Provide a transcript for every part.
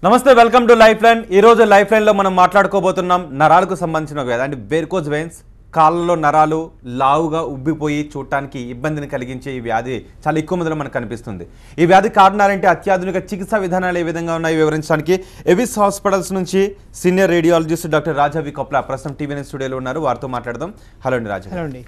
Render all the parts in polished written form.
నమస్తే, welcome to life line. ఈరోజు life లైన్లో మనం మాట్లాడుకోబోతున్నాం నరాలకు సంబంధించిన వ్యాధి అంటే వెరికోజ్ వెయిన్స్. కాళ్ళలో నరాలు లావుగా ఉబ్బిపోయి చూడటానికి ఇబ్బందిని కలిగించే ఈ వ్యాధి చాలా ఎక్కువ మందిలో మనకు కనిపిస్తుంది. ఈ వ్యాధి కారణాలంటే అత్యాధునిక చికిత్సా విధానాలు ఏ విధంగా ఉన్నాయి వివరించడానికి ఎవిస్ హాస్పిటల్స్ నుంచి సీనియర్ రేడియాలజిస్ట్ డాక్టర్ రాజా వి కొప్లా ప్రస్తుతం టీవీ స్టూడియోలో ఉన్నారు. వారితో మాట్లాడదాం. హలో అండి రాజా. హలో అండి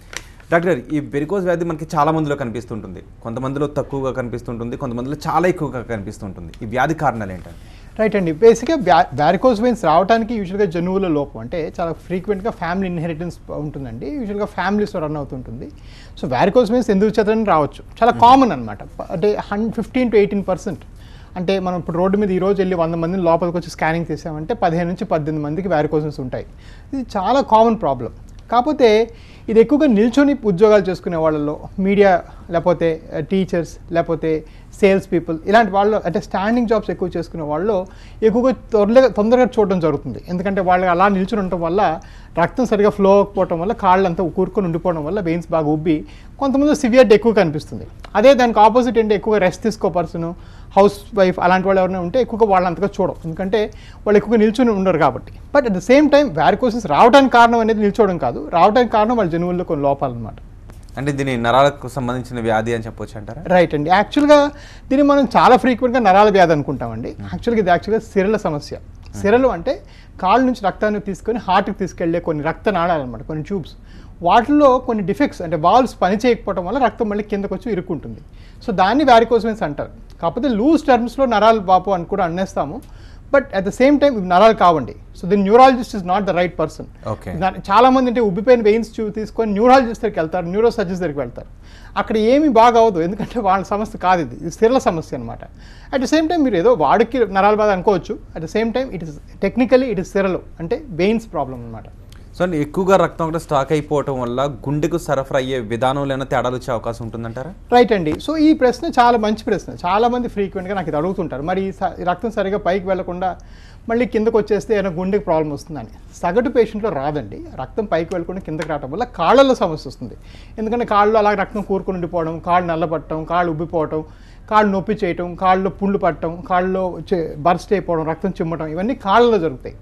డాక్టర్, ఈ వెరికోజ్ వ్యాధి మనకి చాలా మందిలో కనిపిస్తుంటుంది. కొంతమందిలో తక్కువగా కనిపిస్తుంటుంది, కొంతమందిలో చాలా ఎక్కువగా కనిపిస్తుంటుంది. ఈ వ్యాధి కారణాలు ఏంటంటే? రైట్ అండి. బేసిక్గా వ్యారికోజ్ వెయిన్స్ రావడానికి యూజువల్గా జన్యువుల లోపం, అంటే చాలా ఫ్రీక్వెంట్గా ఫ్యామిలీ ఇన్హెరిటెన్స్ ఉంటుందండి. యూజువల్గా ఫ్యామిలీస్లో రన్ అవుతుంటుంది. సో వ్యారికోజ్ వెయిన్స్ ఎందుకు చేతని రావచ్చు, చాలా కామన్ అనమాట. అంటే 15 to 18%. అంటే మనం ఇప్పుడు రోడ్డు మీద ఈరోజు వెళ్ళి 100 మందిని లోపలికి వచ్చి స్కానింగ్ చేసామంటే 15 నుంచి 18 మందికి వ్యారికోజ్ వెయిన్స్ ఉంటాయి. ఇది చాలా కామన్ ప్రాబ్లం. కాకపోతే ఇది ఎక్కువగా నిల్చొని ఉద్యోగాలు చేసుకునే వాళ్ళలో, మీడియా లేకపోతే టీచర్స్ లేకపోతే సేల్స్ పీపుల్ ఇలాంటి వాళ్ళు, అంటే స్టాండింగ్ జాబ్స్ ఎక్కువ చేసుకునే వాళ్ళు ఎక్కువగా తొందరగా చూడడం జరుగుతుంది. ఎందుకంటే వాళ్ళు అలా నిల్చుని ఉండటం వల్ల రక్తం సరిగా ఫ్లో అవ్వకపోవడం వల్ల కాళ్ళంతా కూరుకొని ఉండిపోవడం వల్ల వెయిన్స్ బాగా ఉబ్బి కొంతమంది సివియర్టీ ఎక్కువ కనిపిస్తుంది. అదే దానికి ఆపోజిట్ ఏంటి, ఎక్కువగా రెస్ట్ తీసుకో పర్సన్, హౌస్ వైఫ్ అలాంటి వాళ్ళు ఎవరైనా ఉంటే ఎక్కువగా వాళ్ళు అంతగా చూడవు, ఎందుకంటే వాళ్ళు ఎక్కువగా నిల్చొని ఉండరు కాబట్టి. But at the same time varicosis రావడానికి కారణం అనేది నిల్చోవడం కాదు, రావడానికి కారణం వాళ్ళ జన్యువుల్లో కొన్ని లోపాలు అనమాట. అంటే దీని నరాలకు సంబంధించిన వ్యాధి అని చెప్పొచ్చు అంటారా? రైట్ అండి. యాక్చువల్గా దీన్ని మనం చాలా ఫ్రీక్వెంట్గా నరాల వ్యాధి అనుకుంటామండి. ఇది యాక్చువల్గా సిరల సమస్య. సిరలు అంటే కాళ్ళ నుంచి రక్తాన్ని తీసుకొని హార్ట్కి తీసుకెళ్లే కొన్ని రక్త నాళాలు అనమాట, కొన్ని ట్యూబ్స్. వాటిల్లో కొన్ని డిఫెక్ట్స్, అంటే వాల్వ్స్ పని చేయకపోవడం వల్ల రక్తం మళ్ళీ కిందకు వచ్చి ఇరుక్కుంటుంది. సో దాన్ని వ్యారికోజ్ వెయిన్స్ అంటారు. కాకపోతే లూజ్ టర్మ్స్లో నరాలు బాపు అని కూడా అనేస్తాము. But at the same time ఇవి నరాలు కావండి. సో దీని neurologist is not the right person. చాలా మంది అంటే ఉబ్బిపోయిన వెయిన్స్ తీసుకొని న్యూరాలజిస్ట్ దగ్గరికి వెళ్తారు, న్యూరో సర్జన్స్ దగ్గరికి వెళ్తారు. అక్కడ ఏమీ బాగా అవ్వదు, ఎందుకంటే వాళ్ళ సమస్య కాదు, ఇది సిరల సమస్య అనమాట. అట్ ద సేమ్ టైం మీరు ఏదో వాడికి నరాల బాధ అనుకోవచ్చు, at the same time it is technically it is సిరలు, అంటే వెయిన్స్ ప్రాబ్లం అనమాట. సో ఎక్కువగా రక్తం కూడా స్టాక్ అయిపోవటం వల్ల గుండెకు సరఫరా అయ్యే విధానంలో ఏమైనా తేడాలు వచ్చే అవకాశం ఉంటుందంటారా? రైట్ అండి. సో ఈ ప్రశ్న చాలా మంచి ప్రశ్న. చాలా మంది ఫ్రీక్వెంట్గా నాకు ఇది అడుగుతుంటారు, మరి రక్తం సరిగా పైకి వెళ్లకుండా మళ్ళీ కిందకు వచ్చేస్తే ఏమైనా గుండెకి ప్రాబ్లం వస్తుందని. సగటు పేషెంట్లో రాదండి. రక్తం పైకి వెళ్ళకుండా కిందకి రావడం వల్ల కాళ్ళల్లో సమస్య వస్తుంది. ఎందుకంటే కాళ్ళు అలా రక్తం కూరుకొని ఉండిపోవడం, కాళ్ళు నల్లబట్టడం, కాళ్ళు ఉబ్బిపోవడం, కాళ్ళు నొప్పి చేయటం, కాళ్ళలో పుండ్లు పట్టడం, కాళ్ళలో బర్స్ట్ అయిపోవడం, రక్తం చిమ్మటం, ఇవన్నీ కాళ్ళలో జరుగుతాయి.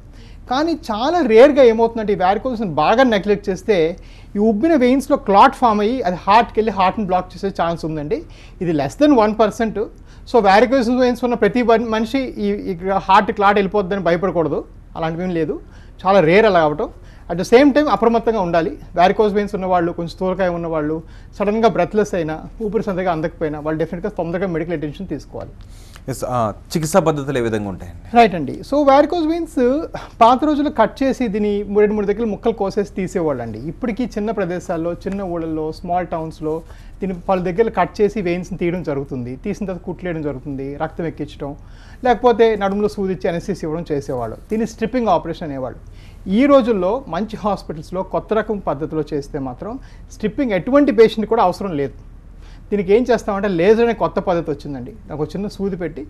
కానీ చాలా రేర్గా ఏమవుతుందంటే ఈ వ్యారికోజ్ని బాగా నెగ్లెక్ట్ చేస్తే ఈ ఉబ్బిన వెయిన్స్లో క్లాట్ ఫామ్ అయ్యి అది హార్ట్కి వెళ్ళి హార్ట్ని బ్లాక్ చేసే ఛాన్స్ ఉందండి. ఇది less than 1%. So varicose veins ఉన్న ప్రతి మనిషి ఈ హార్ట్ క్లాట్ వెళ్ళిపోద్దని భయపడకూడదు, అలాంటివి లేదు. చాలా రేర్ అలా అవటం. అట్ ద సేమ్ టైం అప్రమత్తంగా ఉండాలి. వ్యారికోజ్ వెయిన్స్ ఉన్నవాళ్ళు, కొంచెం స్థూలకాయ ఉన్నవాళ్ళు, సడన్గా బ్రెత్లెస్ అయినా, ఊపిరి సరిగా అందకపోయినా వాళ్ళు డెఫినెట్గా తొందరగా మెడికల్ అటెన్షన్ తీసుకోవాలి. చికిత్సా పద్ధతులు ఏ విధంగా ఉంటాయండి? రైట్ అండి. సో వ్యారికోజ్ వెయిన్స్ పాత రోజుల్లో కట్ చేసి దీన్ని 2-3 దగ్గర ముక్కలు కోసేసి తీసేవాళ్ళు అండి. ఇప్పటికీ చిన్న ప్రదేశాల్లో, చిన్న ఊళ్ళల్లో, స్మాల్ టౌన్స్లో దీన్ని పలు దగ్గర కట్ చేసి వెయిన్స్ని తీయడం జరుగుతుంది. తీసిన తర్వాత కుట్లేయడం జరుగుతుంది, రక్తం ఎక్కించడం, లేకపోతే నడుములో సూదిచ్చి అనెస్థీసియా ఇవ్వడం చేసేవాళ్ళు. దీన్ని స్ట్రిప్పింగ్ ఆపరేషన్ అనేవాళ్ళు. ఈ రోజుల్లో మంచి హాస్పిటల్స్లో కొత్త రకం పద్ధతిలో చేస్తే మాత్రం స్ట్రిప్పింగ్ ఎటువంటి పేషెంట్ కూడా అవసరం లేదు. దీనికి ఏం చేస్తామంటే లేజర్ అనే కొత్త పద్ధతి వచ్చిందండి. నాకు చిన్న సూది పెట్టి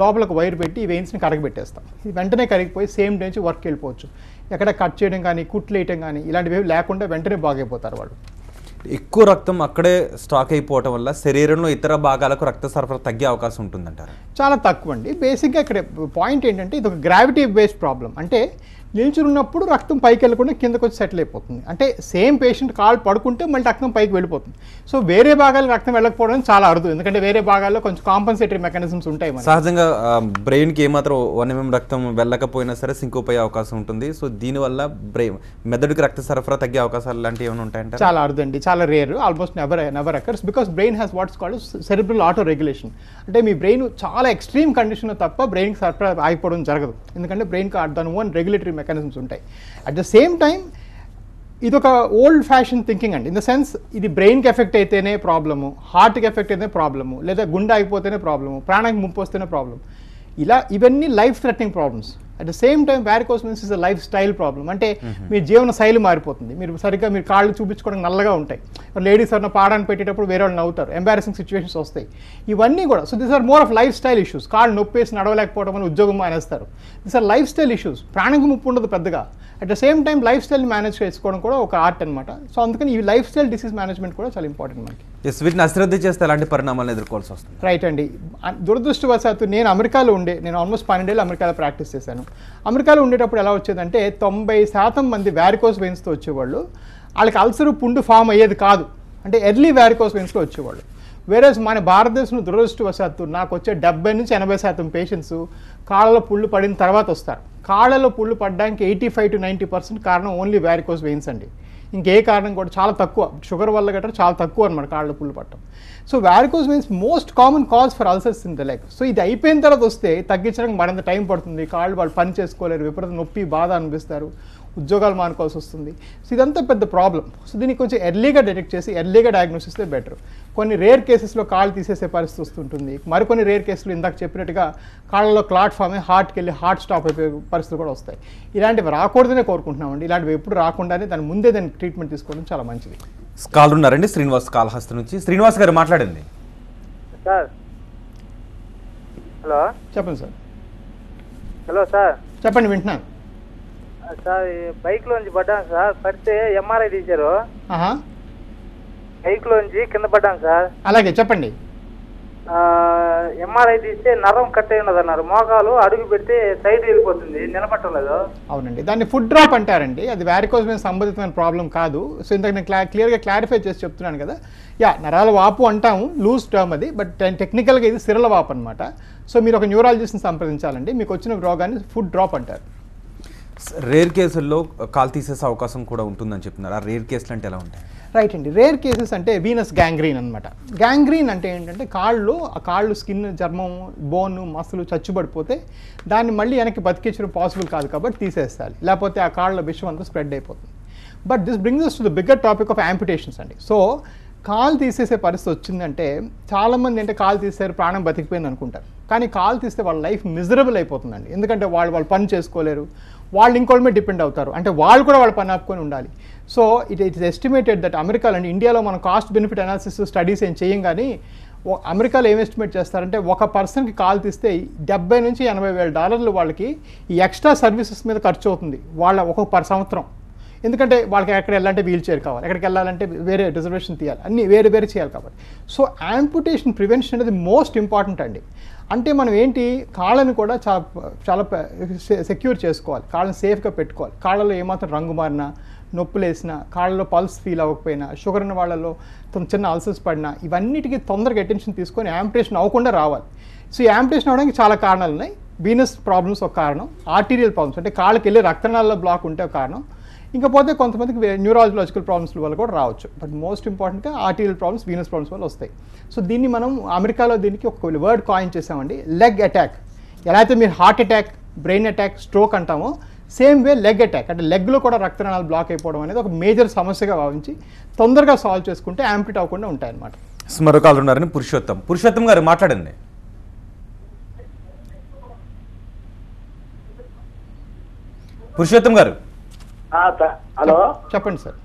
లోపలకు వైర్ పెట్టి ఈ వెయిన్స్ని కరగబెట్టేస్తాం. ఇది వెంటనే కరిగిపోయి సేమ్ డే నుంచి వర్క్ వెళ్ళిపోవచ్చు. ఎక్కడ కట్ చేయడం కానీ, కుట్లు వేయడం కానీ ఇలాంటివి లేకుండా వెంటనే బాగైపోతారు వాళ్ళు. ఎక్కువ రక్తం అక్కడే స్టాక్ అయిపోవటం వల్ల శరీరంలో ఇతర భాగాలకు రక్త సరఫరా తగ్గే అవకాశం ఉంటుందంటారు? చాలా తక్కువ అండి. బేసిక్గా ఇక్కడ పాయింట్ ఏంటంటే ఇది ఒక గ్రావిటీ బేస్డ్ ప్రాబ్లం. అంటే నిల్చున్నప్పుడు రక్తం పైకి వెళ్ళకుండా కిందకు వచ్చి సెటిల్ అయిపోతుంది. అంటే సేమ్ పేషెంట్ కాళ్ళు పడుకుంటే మళ్ళీ రక్తం పైకి వెళ్ళిపోతుంది. సో వేరే భాగాలకు రక్తం వెళ్ళకపోవడం చాలా అరుదు, ఎందుకంటే వేరే భాగాల్లో కొంచెం కాంపన్సేటరీ మెకానిజమ్స్ ఉంటాయి. సహజంగా బ్రెయిన్కి ఏమాత్రం 1 mm రక్తం వెళ్ళకపోయినా సరే సింకోప్ అయ్యే అవకాశం ఉంటుంది. సో దీనివల్ల మెదడుకి రక్త సరఫరా తగ్గే అవకాశాలు లాంటివి ఏమైనా ఉంటాయంటే? చాలా అరుదండి, చాలా rare, almost never occurs, because brain has what's called cerebral auto regulation. అంటే మీ బ్రెయిన్ చాలా ఎక్స్ట్రీమ్ కండిషన్లో తప్ప బ్రెయిన్కి సరఫరా ఆగిపోవడం జరగదు, ఎందుకంటే బ్రెయిన్కి దాని ఓన్ రెగ్యులేటరీ మెకానిజమ్స్ ఉంటాయి. అట్ ద సేమ్ టైం ఇది ఒక ఓల్డ్ ఫ్యాషన్ థింకింగ్ అండి. ఇన్ ద సెన్స్ ఇది బ్రెయిన్కి ఎఫెక్ట్ అయితేనే ప్రాబ్లము, హార్ట్కి ఎఫెక్ట్ అయితేనే ప్రాబ్లము, లేదా గుండె ఆగిపోతేనే ప్రాబ్లము, ప్రాణానికి ముప్పు వస్తేనే ప్రాబ్లం. ఇవన్నీ life threatening problems. At the same time varicose veins is a life style problem. అంటే మీ జీవన శైలి మారిపోతుంది. మీరు సరిగ్గా మీరు కాళ్ళు చూపించుకోవడం నల్లగా ఉంటాయి. లేడీస్ ఎవరైనా పాడాన్ని పెట్టేటప్పుడు వేరే వాళ్ళు నవ్వుతారు, ఎంబారసింగ్ సిచ్యువేషన్స్ వస్తాయి. ఇవన్నీ కూడా so this are more of life style issues. కాళ్ళు నొప్పేసి నడవలేకపోవడం అని ఉద్యోగం మానేస్తారు. This are life style issues. ప్రాణానికి ముప్పు ఉండదు పెద్దగా. At the same time life స్టైల్ని మేనేజ్ చేసుకోవడం కూడా ఒక ఆర్ట్ అనమాట. సో అందుకని ఈ లైఫ్ స్టైల్ డిసీజ్ మేనేజ్మెంట్ కూడా చాలా ఇంపార్టెంట్ మనకి. వీటిని అశ్రద్ధ చేస్తే ఎలాంటి పరిణామాలను ఎదుర్కోవాల్సి వస్తుంది? రైట్ అండి. దురదృష్టవశాత్తు నేను అమెరికాలో నేను ఆల్మోస్ట్ 12 ఏళ్ళు అమెరికాలో ప్రాక్టీస్ చేశాను. అమెరికాలో ఉండేటప్పుడు ఎలా వచ్చేదంటే 90% మంది వ్యారికోస్ వెయిన్స్తో వచ్చేవాళ్ళు. వాళ్ళకి అల్సరు పుండు ఫామ్ అయ్యేది కాదు, అంటే ఎర్లీ వ్యారికోస్ వెయిన్స్లో వచ్చేవాళ్ళు. వేరేస్ మన భారతదేశంలో దురదృష్టవశాత్తు నాకు వచ్చే 70 నుంచి 80% పేషెంట్స్ కాళ్ళలో పుళ్ళు పడిన తర్వాత వస్తారు. కాళ్ళలో పుళ్ళు పడడానికి 85 to 90% కారణం ఓన్లీ వ్యారికోస్ వెయిన్స్ అండి. ఇంకే కారణం కూడా చాలా తక్కువ, షుగర్ వల్ల గట్రా చాలా తక్కువ అనమాట కాళ్ళలో పుళ్ళు పట్టడం. So varicose veins most common cause for ulcers in the leg. So ఇది అయిపోయిన తర్వాత వస్తే తగ్గించడానికి మరింత టైం పడుతుంది, వాళ్ళు పని చేసుకోలేరు, విపరీత నొప్పి బాధ అనిపిస్తారు, ఉద్యోగాలు మానుకోవాల్సి వస్తుంది. సో ఇదంతా పెద్ద ప్రాబ్లం. సో దీన్ని కొంచెం ఎర్లీగా డిటెక్ట్ చేసి ఎర్లీగా డయాగ్నోస్ చేస్తే బెటర్. కొన్ని రేర్ కేసెస్లో కాళ్ళు తీసేసే పరిస్థితి వస్తుంటుంది. మరికొన్ని రేర్ కేసులు ఇందాక చెప్పినట్టుగా కాళ్ళలో క్లాట్ ఫామ్ అయ్యి హార్ట్కి వెళ్ళి హార్ట్ స్టాప్ అయిపోయే పరిస్థితులు కూడా వస్తాయి. ఇలాంటివి రాకూడదనే కోరుకుంటున్నామండి. ఇలాంటివి ఎప్పుడు రాకుండానే దాని ముందే దాన్ని ట్రీట్మెంట్ తీసుకోవడం చాలా మంచిది. కాల్ ఉన్నారండి శ్రీనివాస్ కాళహస్తి నుంచి. శ్రీనివాస్ గారు మాట్లాడండి సార్. హలో చెప్పండి సార్. Hello sir. చెప్పండి, వింటున్నాను సార్. బైక్లోంచి పడ్డాను సార్, పడితే ఎంఆర్ఐ తీశారు. బైక్లోంచి కింద పడ్డాను సార్. అలాగే చెప్పండి. ఎంఆర్ఐ తీస్తే నరం కట్ అయి ఉన్నది అన్నారు. మోకాలు అడుగు పెడితే సైడ్ వెళ్ళిపోతుంది, నిలబట్టలేదు. అవునండి, దాన్ని ఫుడ్ డ్రాప్ అంటారండి. అది వ్యారికోస్ వెయిన్స్ సంబంధితమైన ప్రాబ్లం కాదు. సో ఇందాక నేను క్లియర్గా క్లారిఫై చేసి చెప్తున్నాను కదా. నరాల వాపు అంటాము, లూజ్ టర్మ్ అది, బట్ టెక్నికల్గా ఇది సిరల వాపు అనమాట. సో మీరు ఒక న్యూరాలజిస్ట్ని సంప్రదించాలండి. మీకు వచ్చిన రోగాన్ని ఫుడ్ డ్రాప్ అంటారు. రేర్ కేసుల్లో కాల్ తీసేసే అవకాశం కూడా ఉంటుందని చెప్తున్నారు. ఆ రేర్ కేసులు అంటే ఎలా ఉంటాయి? రైట్ అండి. రేర్ కేసెస్ అంటే వీనస్ గ్యాంగ్రీన్ అనమాట. గ్యాంగ్రీన్ అంటే ఏంటంటే కాళ్ళు స్కిన్, చర్మం, బోన్, మసలు చచ్చుబడిపోతే దాన్ని మళ్ళీ వెనక్కి బతికించడం పాసిబుల్ కాదు కాబట్టి తీసేస్తారు, లేకపోతే ఆ కాళ్ళ విషయం అంతా స్ప్రెడ్ అయిపోతుంది. But this brings us to the bigger topic of amputations అండి. సో కాలు తీసేసే పరిస్థితి వచ్చిందంటే చాలామంది అంటే కాలు తీసేసారు ప్రాణం బతికిపోయింది అనుకుంటారు, కానీ కాలు తీస్తే వాళ్ళ లైఫ్ మిజరబుల్ అయిపోతుందండి. ఎందుకంటే వాళ్ళు పని చేసుకోలేరు, వాళ్ళు ఇంకోళ్ళ మీద డిపెండ్ అవుతారు, అంటే వాళ్ళు కూడా వాళ్ళ పని ఆపుకొని ఉండాలి. So it is estimated that అమెరికాలో అండి, ఇండియాలో మనం కాస్ట్ బెనిఫిట్ అనాలిసిస్ స్టడీస్ ఏం చేయం, కానీ అమెరికాలో ఏం ఎస్టిమేట్ చేస్తారంటే ఒక పర్సన్కి కాల్ తీస్తే $70,000 నుంచి $80,000 వాళ్ళకి ఈ ఎక్స్ట్రా సర్వీసెస్ మీద ఖర్చు అవుతుంది పర్ సంవత్సరం. ఎందుకంటే వాళ్ళకి ఎక్కడ వెళ్ళాలంటే వీల్ చైర్ కావాలి, ఎక్కడికి వెళ్ళాలంటే వేరే రిజర్వేషన్ తీయాలి, అన్నీ వేరే చేయాలి కాబట్టి. సో యాంపుటేషన్ ప్రివెన్షన్ అనేది మోస్ట్ ఇంపార్టెంట్ అండి. అంటే మనం ఏంటి, కాళ్ళని కూడా చాలా సెక్యూర్ చేసుకోవాలి, కాళ్ళని సేఫ్గా పెట్టుకోవాలి. కాళ్ళలో ఏమాత్రం రంగు మారినా, నొప్పులు వేసినా, కాళ్ళలో పల్స్ ఫీల్ అవ్వకపోయినా, షుగర్ ఉన్న వాళ్ళలో చిన్న అల్సర్స్ పడినా, ఇవన్నిటికీ తొందరగా అటెన్షన్ తీసుకొని యాంపుటేషన్ అవ్వకుండా రావాలి. సో ఈ యాంపుటేషన్ అవ్వడానికి చాలా కారణాలు ఉన్నాయి. వీనస్ ప్రాబ్లమ్స్ ఒక కారణం, ఆర్టీరియల్ ప్రాబ్లమ్స్ అంటే కాళ్ళకి వెళ్ళి రక్తనాళాల్లో బ్లాక్ ఉంటే ఒక కారణం, ఇంకపోతే కొంతమందికి న్యూరాలజికల్ ప్రాబ్లమ్స్ వల్ల కూడా రావచ్చు. బట్ మోస్ట్ ఇంపార్టెంట్గా ఆర్టీరియల్ ప్రాబ్లమ్స్, వీనస్ ప్రాబ్లమ్స్ వల్ల వస్తాయి. సో దీన్ని మనం అమెరికాలో దీనికి ఒక వర్డ్ కాయిన్ చేసామండి, లెగ్ అటాక్. ఎలా అయితే మీరు heart attack, brain attack, stroke అంటామో, సేమ్ వే లెగ్ అటాక్ అంటే లెగ్లో కూడా రక్తనాళాలు బ్లాక్ అయిపోవడం అనేది ఒక మేజర్ సమస్యగా భావించి తొందరగా సాల్వ్ చేసుకుంటే యాంపిట్ అవ్వకుండా ఉంటాయన్నమాట. మరొకరు ఉన్నారని పురుషోత్తం గారు మాట్లాడండి. పురుషోత్తం గారు. హలో చెప్పండి సార్.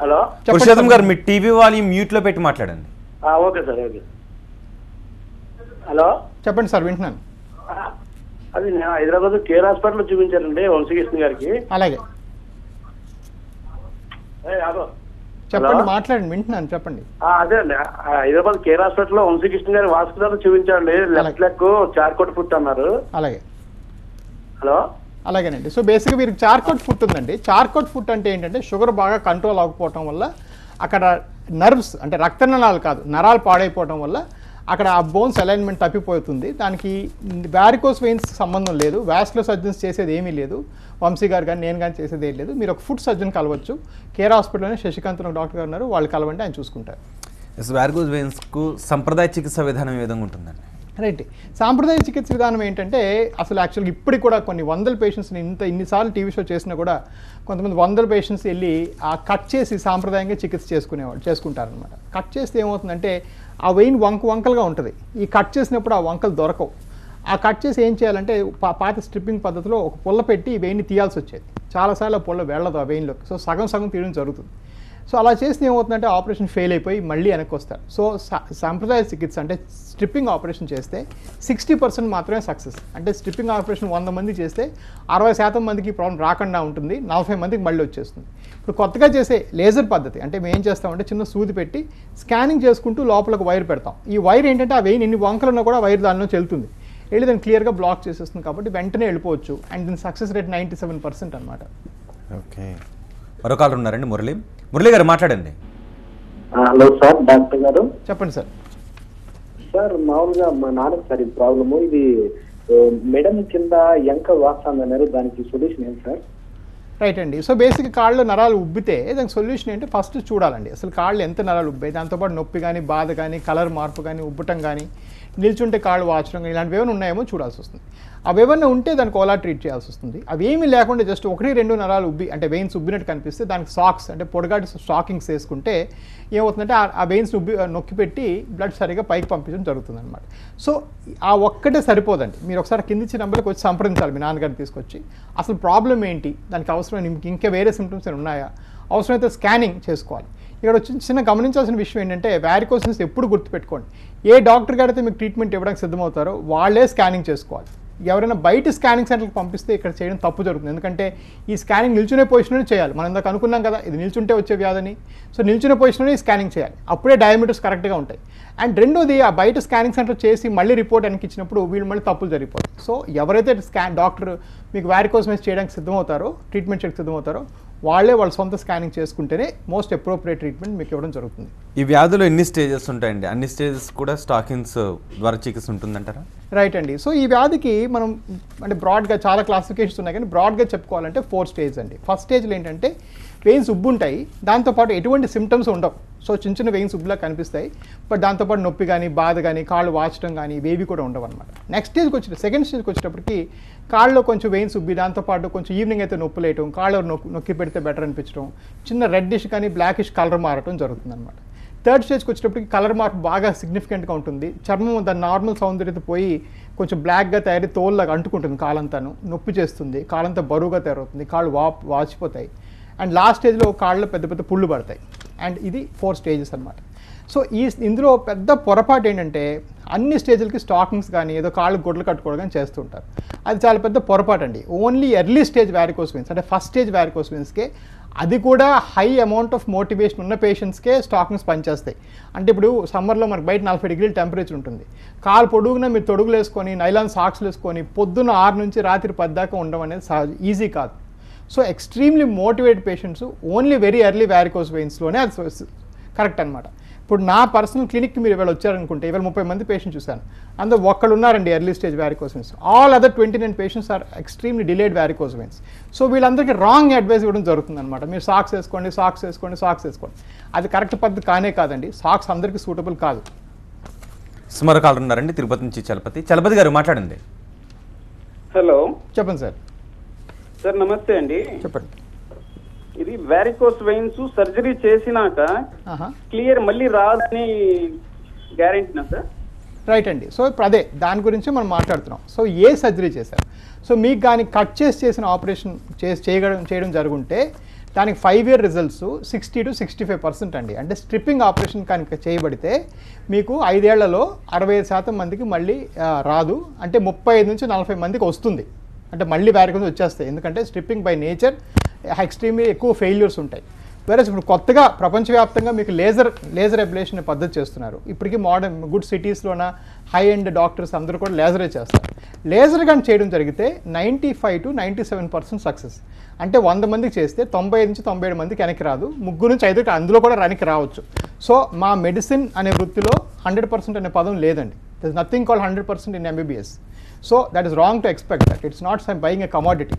హలో పురుషోత్తం గారు, మీ టీవీ వాల్యూమ్ మ్యూట్ లో పెట్టి మాట్లాడండి. Okay sir, okay. హలో చెప్పండి సార్, వింటున్నాను. అది నేను హైదరాబాద్ కేర్ హాస్పిటల్లో చూపించానండి వంశీకృష్ణ గారికి. అలాగే చెప్పండి, మాట్లాడండి, వింటున్నాను, చెప్పండి. అదే అండి, హైదరాబాద్ కేర్ హాస్పిటల్లో వంశీకృష్ణ గారి వాస్కులర్ చూపించారండి. లెఫ్ట్ లెగ్ చార్కోట్ ఫుట్ అన్నారు. అలాగే. హలో అలాగేనండి. సో బేసిక్గా వీరికి చార్కోట్ ఫుట్ ఉందండి. చార్కోట్ ఫుట్ అంటే ఏంటంటే షుగర్ బాగా కంట్రోల్ అవ్వకపోవటం వల్ల అక్కడ నర్వ్స్ అంటే రక్తనాళాలు కాదు, నరాలు పాడైపోవడం వల్ల అక్కడ ఆ బోన్స్ అలైన్మెంట్ తప్పిపోతుంది. దానికి వ్యారికోస్ వెయిన్స్ సంబంధం లేదు, వాస్కులర్ సర్జన్స్ చేసేది ఏమీ లేదు, వంశీ గారు కానీ నేను కానీ చేసేది ఏం లేదు. మీరు ఒక ఫుట్ సర్జన్ కలవచ్చు, కేర్ హాస్పిటల్లోనే శశికాంత్ డాక్టర్ గారు ఉన్నారు, వాళ్ళు కలవండి, ఆయన చూసుకుంటారు. వ్యారికోస్ వెయిన్స్కు సంప్రదాయ చికిత్స విధానం ఏ విధంగా ఉంటుందండి? రైట్. సాంప్రదాయ చికిత్స విధానం ఏంటంటే అసలు యాక్చువల్గా ఇప్పటికి కూడా కొన్ని వందల పేషెంట్స్ని ఇన్నిసార్లు టీవీ షో చేసినా కూడా కొంతమంది 100 పేషెంట్స్ వెళ్ళి ఆ కట్ చేసి సాంప్రదాయంగా చికిత్స చేసుకుంటారనమాట. కట్ చేస్తే ఏమవుతుందంటే ఆ వెయిన్ వంకలుగా ఉంటుంది. ఈ కట్ చేసినప్పుడు ఆ వంకలు దొరకవు. ఆ కట్ చేసి ఏం చేయాలంటే పాత స్ట్రిప్పింగ్ పద్ధతిలో ఒక పుల్ల పెట్టి ఈ వెయిన్ని తీయాల్సి వచ్చేది. చాలాసార్లు ఆ పుల్ల వెళ్ళదు ఆ వెయిన్లోకి. సో సగం తీయడం జరుగుతుంది. సో అలా చేస్తే ఏమవుతుందంటే ఆపరేషన్ ఫెయిల్ అయిపోయి మళ్ళీ వెనక్కి వస్తారు. సో సాంప్రదాయ చికిత్స అంటే స్ట్రిప్పింగ్ ఆపరేషన్ చేస్తే 60% మాత్రమే సక్సెస్. అంటే స్ట్రిప్పింగ్ ఆపరేషన్ 100 మంది చేస్తే 60% మందికి ప్రాబ్లం రాకుండా ఉంటుంది, 40 మందికి మళ్ళీ వచ్చేస్తుంది. ఇప్పుడు కొత్తగా చేసే లేజర్ పద్ధతి అంటే మేము ఏం చేస్తామంటే చిన్న సూది పెట్టి స్కానింగ్ చేసుకుంటూ లోపలకు వైర్ పెడతాం. ఈ వైర్ ఏంటంటే ఆ వెయిన్ ఎన్ని వంకలు ఉన్నా కూడా వైర్ దానిలోంచి వెళ్తుంది, వెళ్ళి దాన్ని క్లియర్గా బ్లాక్ చేసేస్తుంది కాబట్టి వెంటనే వెళ్ళిపోవచ్చు. అండ్ దీని సక్సెస్ రేట్ 97% అనమాట. ఓకే, మరో కాలర్ ఉన్నారండి, మురళి గారు మాట్లాడండి. హలో సార్, డాక్టర్ గారు చెప్పండి సార్. సార్ మామూలుగా మా నాన్నకి సార్ ఈ ప్రాబ్లము, ఇది మెడమ్ కింద ఎంక వాస్తామన్నారు, దానికి సొల్యూషన్ ఏంటి సార్? రైట్ అండి. సో బేసిక్గా కాళ్ళు నరాలు ఉబ్బితే దానికి సొల్యూషన్ ఏంటి, ఫస్ట్ చూడాలండి అసలు కాళ్ళు ఎంత నరాలు ఉబ్బాయి, దాంతోపాటు నొప్పి కానీ బాధ కానీ కలర్ మార్పు కానీ ఉబ్బటం కానీ నిల్చుంటే కాళ్ళు వాచడం కానీ ఇలాంటివి ఏమైనా ఉన్నాయేమో చూడాల్సి వస్తుంది. అవి ఏమన్నా ఉంటే దానికి ఓలా ట్రీట్ చేయాల్సి వస్తుంది. అవి ఏమీ లేకుండా జస్ట్ 1-2 నరాలు ఉబ్బి అంటే వెయిన్స్ ఉబ్బినట్టు కనిపిస్తే దానికి సాక్స్ అంటే పొడగాటి స్టాకింగ్స్ వేసుకుంటే ఏమవుతుందంటే ఆ వెయిన్స్ నొక్కి పెట్టి బ్లడ్ సరిగా పైకి పంపించడం జరుగుతుంది అనమాట. సో ఆ ఒక్కటే సరిపోదండి, మీరు ఒకసారి కిందిచ్చి నెంబర్కి వచ్చి సంప్రదించాలి మీ నాన్నగారిని తీసుకొచ్చి. అసలు ప్రాబ్లం ఏంటి, దానికి అవసరమైన ఇంకా వేరే సిమ్టమ్స్ ఏమైనా ఉన్నాయా, అవసరమైతే స్కానింగ్ చేసుకోవాలి. ఇక్కడ వచ్చి చిన్న గమనించాల్సిన విషయం ఏంటంటే వారికోస్ వెయిన్స్ ఎప్పుడు గుర్తుపెట్టుకోండి, ఏ డాక్టర్ గారైతే మీకు ట్రీట్మెంట్ ఇవ్వడానికి సిద్ధమవుతారో వాళ్ళే స్కానింగ్ చేసుకోవాలి. ఎవరైనా బయట స్కానింగ్ సెంటర్కి పంపిస్తే ఇక్కడ చేయడం తప్పు జరుగుతుంది. ఎందుకంటే ఈ స్కానింగ్ నిల్చునే పొజిషన్లో చేయాలి. మనం ఇందాక అనుకున్నాం కదా ఇది నిల్చుంటే వచ్చే వ్యాధని, సో నిల్చునే పొజిషన్లోనే స్కానింగ్ చేయాలి, అప్పుడే డయామీటర్స్ కరెక్ట్గా ఉంటాయి. అండ్ రెండోది ఆ బయట స్కానింగ్ సెంటర్ చేసి మళ్ళీ రిపోర్ట్ వెనక్కి ఇచ్చినప్పుడు వీళ్ళు మళ్ళీ తప్పులు జరిగిపోతాయి. సో ఎవరైతే డాక్టర్ మీకు వారికోస్ వెయిన్స్ చేయడానికి సిద్ధమవుతారో, ట్రీట్మెంట్ చేయడానికి సిద్ధమవుతారో వాళ్ళ సొంత స్కానింగ్ చేసుకుంటేనే మోస్ట్ అప్రోప్రియేట్ ట్రీట్మెంట్ మీకు ఇవ్వడం జరుగుతుంది. ఈ వ్యాధిలో ఎన్ని స్టేజెస్ ఉంటాయండి, అన్ని స్టేజెస్ కూడా స్టాకింగ్స్ ద్వారా చికిత్స ఉంటుందంటారా? రైట్ అండి. సో ఈ వ్యాధికి మనం అంటే బ్రాడ్గా చాలా క్లాసిఫికేషన్స్ ఉన్నాయి, కానీ బ్రాడ్గా చెప్పుకోవాలంటే 4 స్టేజ్ అండి. ఫస్ట్ స్టేజ్లో ఏంటంటే వెయిన్స్ ఉబ్బుంటాయి, దాంతోపాటు ఎటువంటి సిమ్టమ్స్ ఉండవు. సో చిన్న వెయిన్స్ ఉబ్బులా కనిపిస్తాయి, బట్ దాంతోపాటు నొప్పి కానీ బాధ కానీ కాళ్ళు వాచడం కానీ ఇవేవి కూడా ఉండవు అనమాట. నెక్స్ట్ స్టేజ్కి సెకండ్ స్టేజ్కి వచ్చేటప్పటికి కాళ్ళలో కొంచెం వెయిన్స్ ఉబ్బి దాంతోపాటు కొంచెం ఈవినింగ్ అయితే నొప్పి లేయటం, కాళ్ళు నొక్కి పెడితే బెటర్ అనిపించడం, చిన్న రెడ్డిష్ కానీ బ్లాకిష్ కలర్ మారటం జరుగుతుంది అనమాట. థర్డ్ స్టేజ్కి వచ్చేటప్పటికి కలర్ మార్పు బాగా సిగ్నిఫికెంట్గా ఉంటుంది, చర్మం దాని నార్మల్ సౌందర్యత పోయి కొంచెం బ్లాక్గా తయారీ తోలులాగా అంటుకుంటుంది, కాళ్ళంతాను నొప్పి చేస్తుంది, కాళ్ళంతా బరువుగా తయారవుతుంది, కాళ్ళు వాచిపోతాయి. అండ్ లాస్ట్ స్టేజ్లో కాళ్ళలో పెద్ద పెద్ద పుళ్ళు పడతాయి. అండ్ ఇది 4 స్టేజెస్ అనమాట. సో ఇందులో పెద్ద పొరపాటు ఏంటంటే అన్ని స్టేజ్లకి స్టాకింగ్స్ కానీ ఏదో కాళ్ళు గొడ్లు కట్టుకోవడం కానీ చేస్తుంటారు. అది చాలా పెద్ద పొరపాటు అండి. Only early stage varicose veins అంటే ఫస్ట్ స్టేజ్ వారికోస్ వెయిన్స్కే, అది కూడా హై అమౌంట్ ఆఫ్ మోటివేషన్ ఉన్న పేషెంట్స్కే స్టాకింగ్స్ పనిచేస్తాయి. అంటే ఇప్పుడు సమ్మర్లో మనకు బయట 40 డిగ్రీల టెంపరేచర్ ఉంటుంది, కాలు పొడుగున మీరు తొడుగులు వేసుకొని నైలాన్ సాక్స్లు వేసుకొని పొద్దున్న 6 నుంచి రాత్రి 10 దాకా ఉండడం అనేది ఈజీ కాదు. So extremely motivated patients only very early varicose వెయిన్స్లోనే అది కరెక్ట్ అనమాట. ఇప్పుడు నా పర్సనల్ క్లినిక్కి మీరు ఇవాళ వచ్చారనుకుంటే ఇవాళ 30 మంది పేషెంట్స్ చూశాను, అందులో ఒక్కళ్ళు ఉన్నారండి early stage varicose veins. All other 29 patients are extremely delayed varicose veins. So వీళ్ళందరికీ రాంగ్ అడ్వైస్ ఇవ్వడం జరుగుతుంది అనమాట. మీరు సాక్స్ వేసుకోండి, అది కరెక్ట్ పద్ధతి కానే కాదండి. సాక్స్ అందరికీ సూటబుల్ కాదు. మరో కాలర్ ఉన్నారండి, తిరుపతి నుంచి చలపతి గారు మాట్లాడండి. హలో, చెప్పండి సార్. సార్ నమస్తే అండి. చెప్పండి. ఇది వారికోస్ వెయిన్స్ సర్జరీ చేసినాక క్లియర్ మళ్ళీ రాదని గ్యారెంటీనా సార్? రైట్ అండి. సో ఇప్పుడు అదే దాని గురించి మనం మాట్లాడుతున్నాం. సో ఏ సర్జరీ చేశారు, సో మీకు కానీ కట్ చేసిన ఆపరేషన్ చేయడం జరుగుంటే దానికి 5 year రిజల్ట్స్ 60 to 65% అండి. అంటే స్ట్రిప్పింగ్ ఆపరేషన్ కనుక చేయబడితే మీకు 5 ఏళ్లలో 65% మందికి మళ్ళీ రాదు, అంటే 35 నుంచి 40 మందికి వస్తుంది, అంటే మళ్ళీ వారికోస్ వచ్చేస్తాయి. ఎందుకంటే స్ట్రిప్పింగ్ బై నేచర్ ఎక్స్ట్రీమ్లీ ఎక్కువ ఫెయిల్యూర్స్ ఉంటాయి. వేరే ఇప్పుడు కొత్తగా ప్రపంచవ్యాప్తంగా మీకు లేజర్ అబ్లేషన్ పద్ధతి చేస్తున్నారు. ఇప్పటికీ మోడర్న్ గుడ్ సిటీస్లోన హై ఎండ్ డాక్టర్స్ అందరూ కూడా లేజరే చేస్తారు. లేజర్ కానీ చేయడం జరిగితే 95 to 97% సక్సెస్. అంటే 100 మందికి చేస్తే 95 నుంచి 97 మందికి వెనక్కి రాదు, 3 నుంచి 5 అందులో కూడా వెనక్కి రావచ్చు. సో మా మెడిసిన్ అనే వృత్తిలో 100% అనే పదం లేదండి. There is nothing called 100% in MBBS. So that is wrong to expect that. It's not some buying a commodity.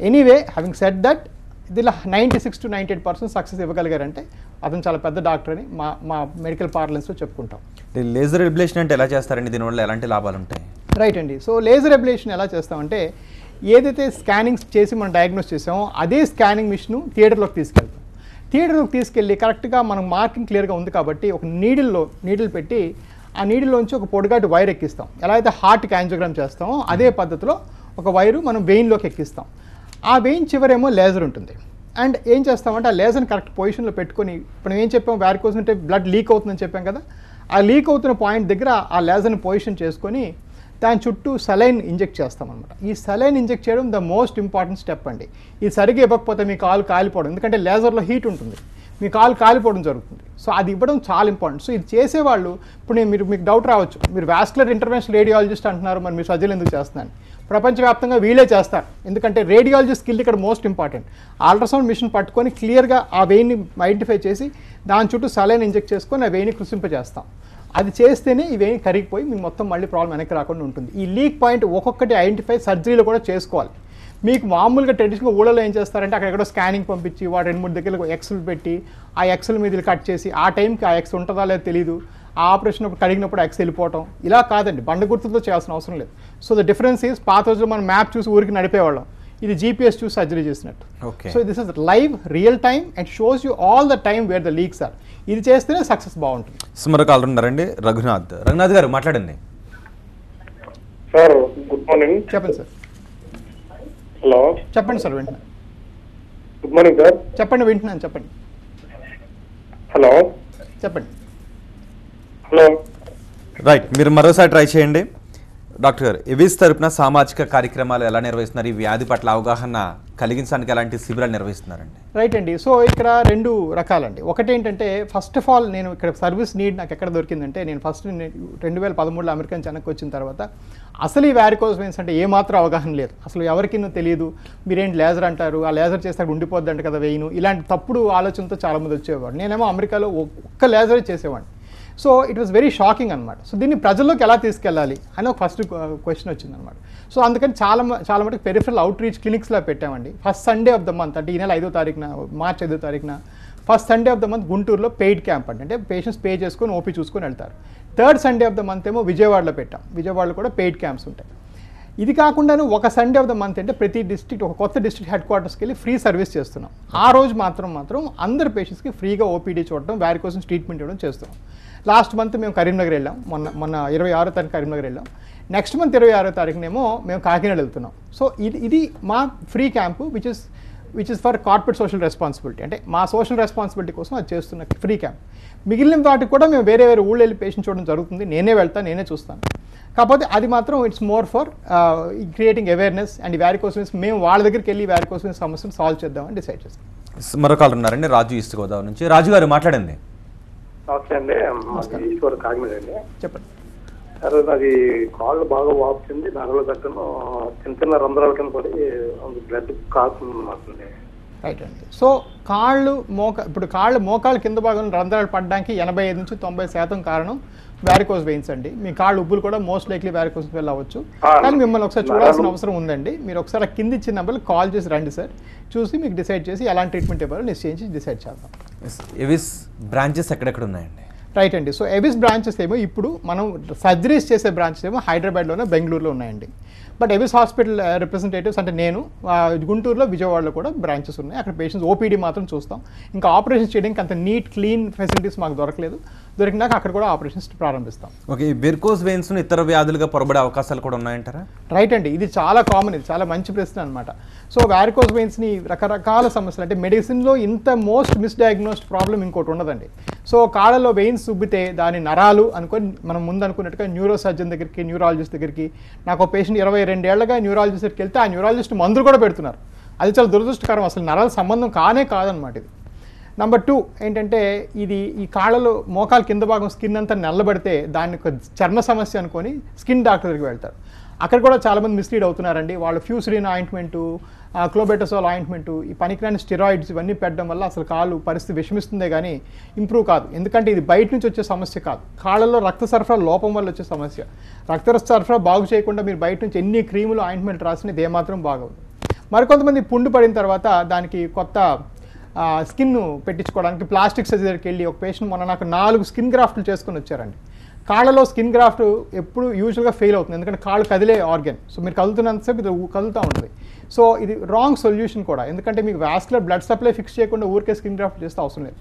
Anyway having said that, దీనిలో 96 to 98% సక్సెస్ ఇవ్వగలిగారంటే అతను చాలా పెద్ద డాక్టర్ అని మా మెడికల్ పార్లెన్స్లో చెప్పుకుంటాం. లేజర్ అబ్లేషన్ అంటే ఎలా చేస్తారండి, దీనివల్ల ఎలాంటి లాభాలు ఉంటాయి? రైట్ అండి. సో లేజర్ అబ్లేషన్ ఎలా చేస్తామంటే ఏదైతే స్కానింగ్స్ చేసి మనం డయాగ్నోస్ చేసామో అదే స్కానింగ్ మిషన్ థియేటర్లోకి తీసుకెళ్ళి కరెక్ట్గా మనం మార్కింగ్ క్లియర్గా ఉంది కాబట్టి ఒక నీడిల్ పెట్టి ఆ నీడిల్లోంచి ఒక పొడిగాటి వైర్ ఎక్కిస్తాం. ఎలా అయితే హార్ట్కి యాంజియోగ్రామ్ చేస్తామో అదే పద్ధతిలో ఒక వైరు మనం వెయిన్లోకి ఎక్కిస్తాం. ఆ వెయిన్ చివరేమో లేజర్ ఉంటుంది. అండ్ ఏం చేస్తామంటే ఆ లేజర్ని కరెక్ట్ పొజిషన్లో పెట్టుకొని ఇప్పుడు ఏం చెప్పాం వ్యారికోజ్ అంటే బ్లడ్ లీక్ అవుతుందని చెప్పాం కదా, ఆ లీక్ అవుతున్న పాయింట్ దగ్గర ఆ లేజర్ని పొజిషన్ చేసుకొని దాని చుట్టూ సలైన్ ఇంజెక్ట్ చేస్తామన్నమాట. ఈ సలైన్ ఇంజెక్ట్ చేయడం ద మోస్ట్ ఇంపార్టెంట్ స్టెప్ అండి. ఇది సరిగ్గా ఇవ్వకపోతే మీ కాలు కాలిపోవడం, ఎందుకంటే లేజర్లో హీట్ ఉంటుంది, మీ కాలు కాలిపోవడం జరుగుతుంది. సో అది ఇవ్వడం చాలా ఇంపార్టెంట్. సో ఇది చేసేవాళ్ళు ఇప్పుడు మీకు డౌట్ రావచ్చు, మీరు వాస్కులర్ ఇంటర్వెన్షన్ రేడియాలజిస్ట్ అంటున్నారు, మరి మీరు సర్జరీలు ఎందుకు చేస్తున్నాను? ప్రపంచవ్యాప్తంగా వీళ్ళే చేస్తారు, ఎందుకంటే రేడియాలజీ స్కిల్ ఇక్కడ మోస్ట్ ఇంపార్టెంట్. అల్ట్రాసౌండ్ మిషన్ పట్టుకొని క్లియర్గా ఆ వెయిన్ని ఐడెంటిఫై చేసి దాని చుట్టూ సలైన్ ఇంజెక్ట్ చేసుకొని ఆ వెయిన్ని కృషింపజేస్తాం. అది చేస్తేనే ఈ వెయిన్ కరిగిపోయి మీకు మొత్తం మళ్ళీ ప్రాబ్లం వెనక్కి రాకుండా ఉంటుంది. ఈ లీక్ పాయింట్ ఒక్కొక్కటి ఐడెంటిఫై సర్జరీలో కూడా చేసుకోవాలి. మీకు మామూలుగా ట్రెడిషనల్గా ఊళ్ళలో ఏం చేస్తారంటే అక్కడెక్కడో స్కానింగ్ పంపించి వాడు 2-3 దగ్గర ఎక్స్లు పెట్టి ఆ ఎక్స్ల మీద కట్ చేసి ఆ టైంకి ఆ ఎక్స్ ఉంటుందా లేదో తెలియదు, ఆ ఆపరేషన్ అప్పుడు కడిగినప్పుడు ఎక్స్ వెళ్ళిపోవటం, ఇలా కాదండి, బండ గుర్తులతో చేయాల్సిన అవసరం లేదు. సో ద డిఫరెన్స్ ఈజ్ పాత రోజుల్లో మనం మ్యాప్ చూసి ఊరికి నడిపేవాళ్ళం, ఇది జీపీఎస్ చూసి సర్జరీ చేసినట్టు. So this is live real time and shows you all the time where the leaks are. ఇది చేస్తేనే సక్సెస్ బాగుంటుంది. మరొక కాల్ ఉన్నారండి, రఘునాథ్ గారు మాట్లాడండి. Sir good morning. చెప్పండి సార్. హలో చెప్పండి సార్, వింటున్నాను. Good morning sir. చెప్పండి, వింటున్నాను, చెప్పండి. హలో చెప్పండి. హలో రైట్, మీరు మరోసారి ట్రై చేయండి. డాక్టర్ గారు, ఎవిస్ తరపున సామాజిక కార్యక్రమాలు ఎలా నిర్వహిస్తున్నారు? ఈ వ్యాధి పట్ల అవగాహన కలిగించడానికి ఎలాంటి శిబిరాలు నిర్వహిస్తున్నారండి? రైట్ అండి. సో ఇక్కడ 2 రకాలండి. ఒకటి ఏంటంటే ఫస్ట్ ఆఫ్ ఆల్ నేను ఇక్కడ సర్వీస్ నీడ్ నాకు ఎక్కడ దొరికిందంటే, నేను ఫస్ట్ 2013లో అమెరికా నుంచి వెనక్కి వచ్చిన తర్వాత అసలు ఈ వ్యారికోజ్ వెయిన్స్ అంటే ఏమాత్రం అవగాహన లేదు, అసలు ఎవరికి తెలియదు. మీరేంటి లేజర్ అంటారు, ఆ లేజర్ చేస్తే అక్కడ ఉండిపోద్దంట కదా వెయిన్, ఇలాంటి తప్పుడు ఆలోచనతో చాలామంది వచ్చేవాడు. నేనేమో అమెరికాలో ఒక్క లేజర్ చేసేవాడిని. So it was very shocking అనమాట. సో దీన్ని ప్రజల్లోకి ఎలా తీసుకెళ్ళాలి అని ఒక ఫస్ట్ క్వశ్చన్ వచ్చిందనమాట. సో అందుకని చాలా మటుకు పెరిఫరల్ అవుట్ రీచ్ క్లినిక్స్లో పెట్టామండి. First Sunday off the month అంటే ఈ నెల 5వ తారీఖున, మార్చ్ 5వ తారీఖున first Sunday off the month గుంటూరులో పెయిడ్ క్యాంప్ అంటే పేషెంట్స్ పే చేసుకొని ఓపీ చూసుకొని వెళ్తారు. Third Sunday off the month ఏమో విజయవాడలో పెట్టాం. విజయవాడలో కూడా పెయిడ్ క్యాంప్స్ ఉంటాయి. ఇది కాకుండాను ఒక సండే ఆఫ్ ద మంత్ అంటే ప్రతి డిస్ట్రిక్ట్ ఒక కొత్త డిస్ట్రిక్ట్ హెడ్ క్వార్టర్స్కి వెళ్ళి ఫ్రీ సర్వీస్ చేస్తున్నాం. ఆ రోజు మాత్రం అందరు పేషెంట్స్కి ఫ్రీగా ఓపీడీ చూడటం, వ్యారికోజ్ ట్రీట్మెంట్ ఇవ్వడం చేస్తున్నాం. లాస్ట్ మంత్ మేము కరీంనగర్ వెళ్ళాం, మొన్న 26వ తారీఖు కరీంనగర్ వెళ్ళాం. నెక్స్ట్ మంత్ 26వ తారీఖునేమో మేము కాకినాడ వెళ్తున్నాం. సో ఇది మా free camp which is for corporate social responsibility, అంటే మా సోషల్ రెస్పాన్సిబిలిటీ కోసం అది చేస్తున్న ఫ్రీ క్యాంప్. మిగిలిన వాటికి కూడా మేము వేరే ఊళ్ళో వెళ్ళి పేషెంట్ చూడడం జరుగుతుంది. నేనే వెళ్తాను, నేనే చూస్తాను. కాకపోతే అది మాత్రం it's more for creating awareness and varicose veins మేము వాళ్ళ దగ్గరికి వెళ్ళి వ్యారికోజ్ వెయిన్స్ సమస్యను సాల్వ్ చేద్దామని డిసైడ్ చేస్తాం. మరొక కాల్ ఉన్నారండి, రాజు ఈస్ట్ గోదావరి నుంచి. రాజు గారు మాట్లాడండి. నమస్తే అండి, ఈశ్వర్ కాకినాడ అండి. చెప్పండి సార్, అది కాళ్ళు బాగా వాపుతుంది, నగల దక్కను చిన్న రంధ్రాల కింద పడి బ్లడ్ కాస్తుంది అనమాట. రైట్ అండి. సో కాళ్ళు మోకాళ్ళు కింద భాగంలో రంధ్రాలు పడడానికి 85 నుంచి 90% కారణం వ్యారికోజ్ వెయిన్స్ అండి. మీ కాళ్ళు ఉబ్బులు కూడా మోస్ట్ లైక్లీ వ్యారికోజ్ వెయిన్ అవ్వచ్చు. కానీ మిమ్మల్ని ఒకసారి చూడాల్సిన అవసరం ఉందండి. మీరు ఒకసారి కింద ఇచ్చిన నెంబర్కి కాల్ చేసి రండి సార్, చూసి మీకు డిసైడ్ చేసి ఎలాంటి ట్రీట్మెంట్ ఇవ్వాలో నిశ్చయించి డిసైడ్ చేద్దాం. ఎవిస్ బ్రాంచెస్ ఎక్కడెక్కడ ఉన్నాయండి? రైట్ అండి. సో ఎవిస్ బ్రాంచెస్ ఏమో ఇప్పుడు మనం సర్జరీస్ చేసే బ్రాంచెస్ ఏమో హైదరాబాద్లోనే, బెంగళూరులో ఉన్నాయండి. బట్ ఎవిస్ హాస్పిటల్ రిప్రజెంటేటివ్స్ అంటే నేను గుంటూరులో, విజయవాడలో కూడా బ్రాంచెస్ ఉన్నాయి. అక్కడ పేషెంట్స్ ఓపీడీ మాత్రం చూస్తాం. ఇంకా ఆపరేషన్ చేయడానికి అంత నీట్ క్లీన్ ఫెసిలిటీస్ మాకు దొరికినాక అక్కడ కూడా ఆపరేషన్స్ ప్రారంభిస్తాం. ఓకే, వెరికోజ్ వెయిన్స్ ఇతర వ్యాధులుగా పొరబడే అవకాశాలు కూడా ఉన్నాయంటారా? రైట్ అండి, ఇది చాలా కామన్, ఇది చాలా మంచి ప్రశ్న అనమాట. సో వ్యారికోజ్ వెయిన్స్ని రకరకాల సమస్యలు అంటే మెడిసిన్లో ఇంత మోస్ట్ మిస్డయాగ్నోస్డ్ ప్రాబ్లం ఇంకోటి ఉండదండి. సో కాళ్ళలో వెయిన్స్ ఉబ్బితే దాని నరాలు అనుకొని మనం ముందు అనుకున్నట్టుగా న్యూరో సర్జన్ దగ్గరికి, న్యూరాలజిస్ట్ దగ్గరికి, నాకు ఒక పేషెంట్ 22 ఏళ్లుగా న్యూరాలజిస్ట్ దగ్గరికి వెళ్తే ఆ న్యూరాలజిస్ట్ మందులు కూడా పెడుతున్నారు. అది చాలా దురదృష్టకరం, అసలు నరాల సంబంధం కాదనమాట ఇది. నెంబర్ 2 ఏంటంటే ఈ కాళ్ళలో మోకాలు కింద భాగం స్కిన్ అంతా నల్లబడితే దాన్ని ఒక చర్మ సమస్య అనుకొని స్కిన్ డాక్టర్ దగ్గరికి వెళ్తారు. అక్కడ కూడా చాలామంది మిస్లీడ్ అవుతున్నారండి. వాళ్ళు ఫ్యూసరిన్ ఆయింట్మెంటు, క్లోబెటసోల్ ఆయింట్మెంటు, ఈ పనికిరాని స్టెరాయిడ్స్ ఇవన్నీ పెట్టడం వల్ల అసలు కాళ్ళు పరిస్థితి విషమిస్తుందే కానీ ఇంప్రూవ్ కాదు. ఎందుకంటే ఇది బయట నుంచి వచ్చే సమస్య కాదు, కాళ్ళలో రక్త సరఫరా లోపం వల్ల వచ్చే సమస్య. రక్త సరఫరా బాగు చేయకుండా మీరు బయట నుంచి ఎన్ని క్రీములు ఆయింట్మెంట్ రాసినా ఇది ఏమాత్రం బాగోదు. మరికొంతమంది పుండు పడిన తర్వాత దానికి కొత్త స్కిన్ పెట్టించుకోవడానికి ప్లాస్టిక్ సర్జరీకి వెళ్ళి ఒక పేషెంట్ మొన్న నాకు 4 స్కిన్ గ్రాఫ్ట్లు చేసుకొని వచ్చారండి. కాళ్ళలో స్కిన్ గ్రాఫ్ట్ ఎప్పుడు యూజువల్గా ఫెయిల్ అవుతుంది, ఎందుకంటే కాళ్ళు కదిలే ఆర్గన్. సో మీరు కదులుతున్నంతసేపు ఇది కదులుతూ ఉంటుంది. సో ఇది రాంగ్ సొల్యూషన్ కూడా, ఎందుకంటే మీకు వాస్కులర్ బ్లడ్ సప్లై ఫిక్స్ చేయకుండా ఊరికే స్కిన్ గ్రాఫ్ట్ చేస్తే అవసరం లేదు.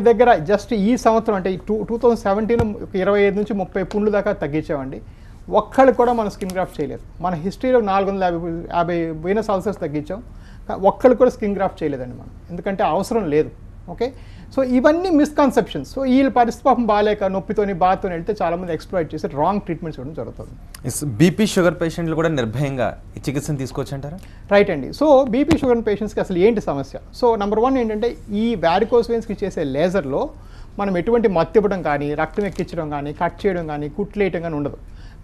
దగ్గర జస్ట్ ఈ సంవత్సరం అంటే 2017 25 నుంచి 30 పుండ్లు దాకా తగ్గించామండి. ఒక్కళ్ళు కూడా మనం స్కిన్ గ్రాఫ్ట్ చేయలేదు. మన హిస్టరీలో 450 వీనస్ అల్సర్స్ తగ్గించాం. ఒక్కళ్ళు కూడా స్కిన్ గ్రాఫ్ట్ చేయలేదండి మనం, ఎందుకంటే అవసరం లేదు. ఓకే, సో ఇవన్నీ మిస్కన్సెప్షన్స్. సో వీళ్ళ పరిస్థితి పాపం బాగాలేక నొప్పితోని బాధతో వెళ్తే చాలామంది ఎక్స్ప్లాయిట్ చేసి రాంగ్ ట్రీట్మెంట్స్ ఇవ్వడం జరుగుతుంది. బీపీ షుగర్ పేషెంట్లు కూడా నిర్భయంగా ఈ చికిత్సను తీసుకోవచ్చు అంటారా? రైట్ అండి. సో బీపీ షుగర్ పేషెంట్స్కి అసలు ఏంటి సమస్య? సో నెంబర్ 1 ఏంటంటే ఈ వారికోస్ వెయిన్స్కి చేసే లేజర్లో మనం ఎటువంటి మత్తు ఇవ్వడం కానీ, రక్తం ఎక్కించడం కానీ, కట్ చేయడం కానీ, కుట్లేయడం కానీ ఉండదు.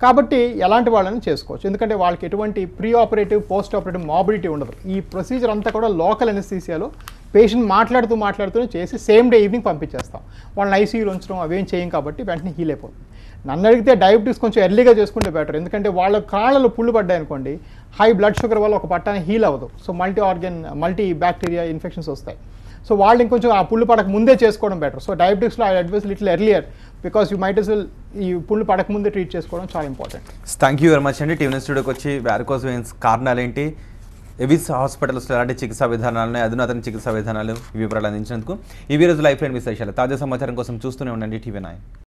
కాబట్టి ఎలాంటి వాళ్ళని చేసుకోవచ్చు, ఎందుకంటే వాళ్ళకి ఎటువంటి ప్రీ ఆపరేటివ్ పోస్ట్ ఆపరేటివ్ మాబిలిటీ ఉండదు. ఈ ప్రొసీజర్ అంతా కూడా లోకల్ ఎనస్థీసియాలో పేషెంట్ మాట్లాడుతూనే చేసి సేమ్ డే ఈవినింగ్ పంపించేస్తాం. వాళ్ళని ఐసీయూలో ఉంచడం అవేం చేయం కాబట్టి వెంటనే హీల్ అయిపోతుంది. నన్ను అడిగితే డయాబెటీస్ కొంచెం ఎర్లీగా చేసుకుంటే బెటర్, ఎందుకంటే వాళ్ళ కాళ్ళలో పుళ్ళు పడ్డాయి అనుకోండి, హై బ్లడ్ షుగర్ వల్ల ఒక పట్టాన్ని హీల్ అవ్వదు. సో మల్టీ బ్యాక్టీరియా ఇన్ఫెక్షన్స్ వస్తాయి. సో వాళ్ళు ఇంకొంచెం ఆ పుళ్ళు పడక ముందే చేసుకోవడం బెటర్. సో డయాబెటిక్స్లో I advise little earlier, because you might as well ఈ పుళ్ళు పడక ముందే ట్రీట్ చేసుకోవడం చాలా important. Thank you very much అండి. టీవీ స్టూడియోకి వచ్చి వారికోస్ వెయిన్స్ కారణాలు ఏంటి, ఎవిస్ హాస్పిటల్స్లో ఎలాంటి చికిత్సా విధానాలు, అధునాతన చికిత్సా విధానాలు, ఈ వివరాలు అందించినందుకు. ఈ రోజు లైఫ్ లైన్ విశేషాలు తాజా సమాచారం కోసం చూస్తూనే ఉండండి TV9.